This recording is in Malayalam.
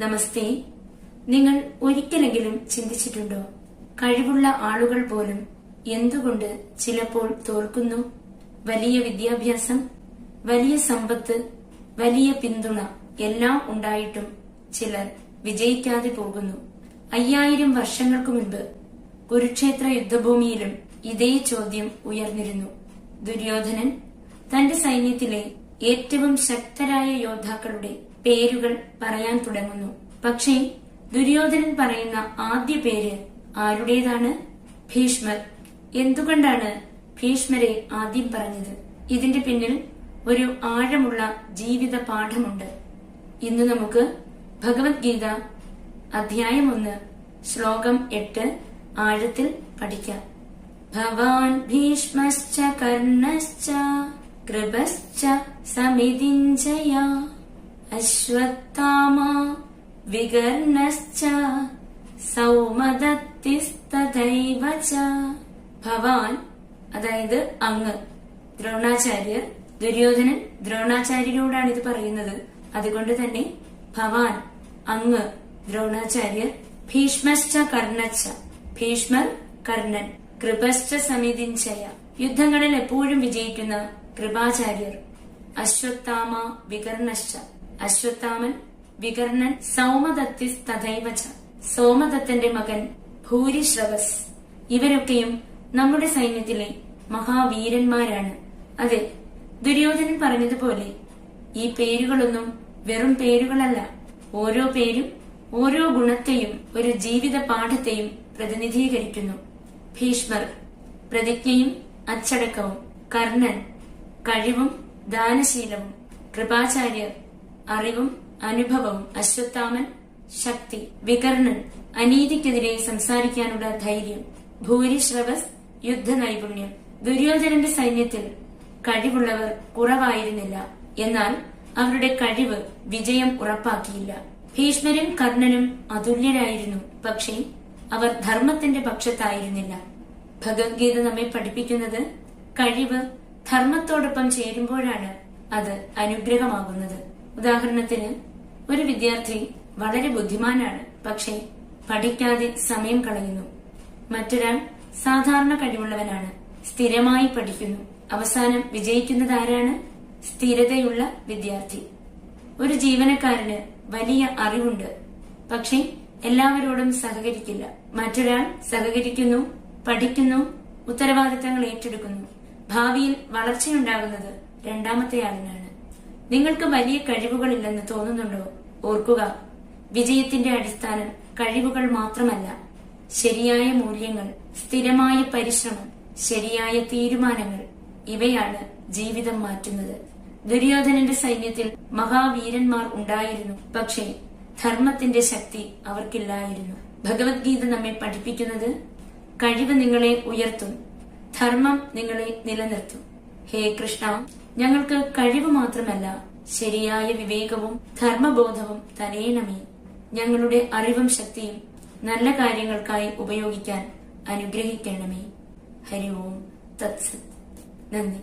നമസ്തേ. നിങ്ങൾ ഒരിക്കലെങ്കിലും ചിന്തിച്ചിട്ടുണ്ടോ, കഴിവുള്ള ആളുകൾ പോലും എന്തുകൊണ്ട് ചിലപ്പോൾ തോൽക്കുന്നു? വലിയ വിദ്യാഭ്യാസം, വലിയ സമ്പത്ത്, വലിയ പിന്തുണ എല്ലാം ഉണ്ടായിട്ടും ചിലർ വിജയിക്കാതെ പോകുന്നു. 5000 വർഷങ്ങൾക്ക് മുൻപ് കുരുക്ഷേത്ര യുദ്ധഭൂമിയിലും ഇതേ ചോദ്യം ഉയർന്നിരുന്നു. ദുര്യോധനൻ തന്റെ സൈന്യത്തിലെ ഏറ്റവും ശക്തരായ യോദ്ധാക്കളുടെ പേരുകൾ പറയാൻ തുടങ്ങുന്നു. പക്ഷേ ദുര്യോധനൻ പറയുന്ന ആദ്യ പേര് ആരുടേതാണ്? ഭീഷ്മർ. എന്തുകൊണ്ടാണ് ഭീഷ്മരെ ആദ്യം പറഞ്ഞത്? ഇതിന്റെ പിന്നിൽ ഒരു ആഴമുള്ള ജീവിത പാഠമുണ്ട്. ഇന്ന് നമുക്ക് ഭഗവത്ഗീത അധ്യായം 1 ശ്ലോകം 8 ആഴത്തിൽ പഠിക്കാം. ഭവാൻ ഭീഷ്മശ്ച കർണശ്ച കൃപശ്ച സമിതിഞ്ജയ അശ്വത്ഥാമ വികർണശ്ച സൗമദത്തിസ്തഥൈവ ച. ഭവാൻ അതായത് അങ്ങ്. ദ്രോണാചാര്യർ, ദുര്യോധനൻ ദ്രോണാചാര്യരോടാണ് ഇത് പറയുന്നത്. അതുകൊണ്ട് തന്നെ ഭവാൻ അങ്ങ്, ദ്രോണാചാര്യർ. ഭീഷ്മശ്ച കർണശ്ച, ഭീഷ്മർ, കർണൻ. കൃപശ്ച സമിതിഞ്ജയ, യുദ്ധങ്ങളിൽ എപ്പോഴും വിജയിക്കുന്ന കൃപാചാര്യർ. അശ്വത്ഥാമ വികർണശ്ച, അശ്വത്ഥാമൻ, വികർണൻ. സൗമദത്തിസ് തഥൈവ ച, സോമദത്തന്റെ മകൻ ഭൂരിശ്രവസ്. ഇവരൊക്കെയും നമ്മുടെ സൈന്യത്തിലെ മഹാവീരന്മാരാണ്. അതെ, ദുര്യോധനൻ പറഞ്ഞതുപോലെ ഈ പേരുകളൊന്നും വെറും പേരുകളല്ല. ഓരോ പേരും ഓരോ ഗുണത്തെയും ഒരു ജീവിത പാഠത്തെയും പ്രതിനിധീകരിക്കുന്നു. ഭീഷ്മർ പ്രതിജ്ഞയും അച്ചടക്കവും, കർണൻ കഴിവും ദാനശീലവും, കൃപാചാര്യർ അറിവും അനുഭവവും, അശ്വത്ഥാമൻ ശക്തി, വികർണൻ അനീതിക്കെതിരെ സംസാരിക്കാനുള്ള ധൈര്യം, ഭൂരിശ്രവസ് യുദ്ധ നൈപുണ്യം. ദുര്യോധനന്റെ സൈന്യത്തിൽ കഴിവുള്ളവർ കുറവായിരുന്നില്ല. എന്നാൽ അവരുടെ കഴിവ് വിജയം ഉറപ്പാക്കിയില്ല. ഭീഷ്മരും കർണനും അതുല്യരായിരുന്നു. പക്ഷേ അവർ ധർമ്മത്തിന്റെ പക്ഷത്തായിരുന്നില്ല. ഭഗവത്ഗീത നമ്മെ പഠിപ്പിക്കുന്നത് കഴിവ് ധർമ്മത്തോടൊപ്പം ചേരുമ്പോഴാണ് അത് അനുഗ്രഹമാകുന്നത്. ഉദാഹരണത്തിന്, ഒരു വിദ്യാർത്ഥി വളരെ ബുദ്ധിമാനാണ്, പക്ഷേ പഠിക്കാതെ സമയം കളയുന്നു. മറ്റൊരാൾ സാധാരണ കഴിവുള്ളവനാണ്, സ്ഥിരമായി പഠിക്കുന്നു. അവസാനം വിജയിക്കുന്നത് ആരാണ്? സ്ഥിരതയുള്ള വിദ്യാർത്ഥി. ഒരു ജീവനക്കാരന് വലിയ അറിവുണ്ട്, പക്ഷേ എല്ലാവരോടും സഹകരിക്കില്ല. മറ്റൊരാൾ സഹകരിക്കുന്നു, പഠിക്കുന്നു, ഉത്തരവാദിത്തങ്ങൾ ഏറ്റെടുക്കുന്നു. ഭാവിയിൽ വളർച്ചയുണ്ടാകുന്നത് രണ്ടാമത്തെയാളിനാണ്. നിങ്ങൾക്ക് വലിയ കഴിവുകളില്ലെന്ന് തോന്നുന്നുണ്ടോ? ഓർക്കുക, വിജയത്തിന്റെ അടിസ്ഥാനം കഴിവുകൾ മാത്രമല്ല, ശരിയായ മൂല്യങ്ങൾ, സ്ഥിരമായ പരിശ്രമം, ശരിയായ തീരുമാനങ്ങൾ. ഇവയാണ് ജീവിതം മാറ്റുന്നത്. ദുര്യോധനന്റെ സൈന്യത്തിൽ മഹാവീരന്മാർ ഉണ്ടായിരുന്നു, പക്ഷേ ധർമ്മത്തിന്റെ ശക്തി അവർക്കില്ലായിരുന്നു. ഭഗവത്ഗീത നമ്മെ പഠിപ്പിക്കുന്നത് കഴിവ് നിങ്ങളെ ഉയർത്തും, ധർമ്മം നിങ്ങളെ നിലനിർത്തും. ഹേ കൃഷ്ണ, ഞങ്ങൾക്ക് കഴിവ് മാത്രമല്ല, ശരിയായ വിവേകവും ധർമ്മബോധവും തരേണമേ. ഞങ്ങളുടെ അറിവും ശക്തിയും നല്ല കാര്യങ്ങൾക്കായി ഉപയോഗിക്കാൻ അനുഗ്രഹിക്കണമേ. ഹരി ഓം തത്സത്. നന്ദി.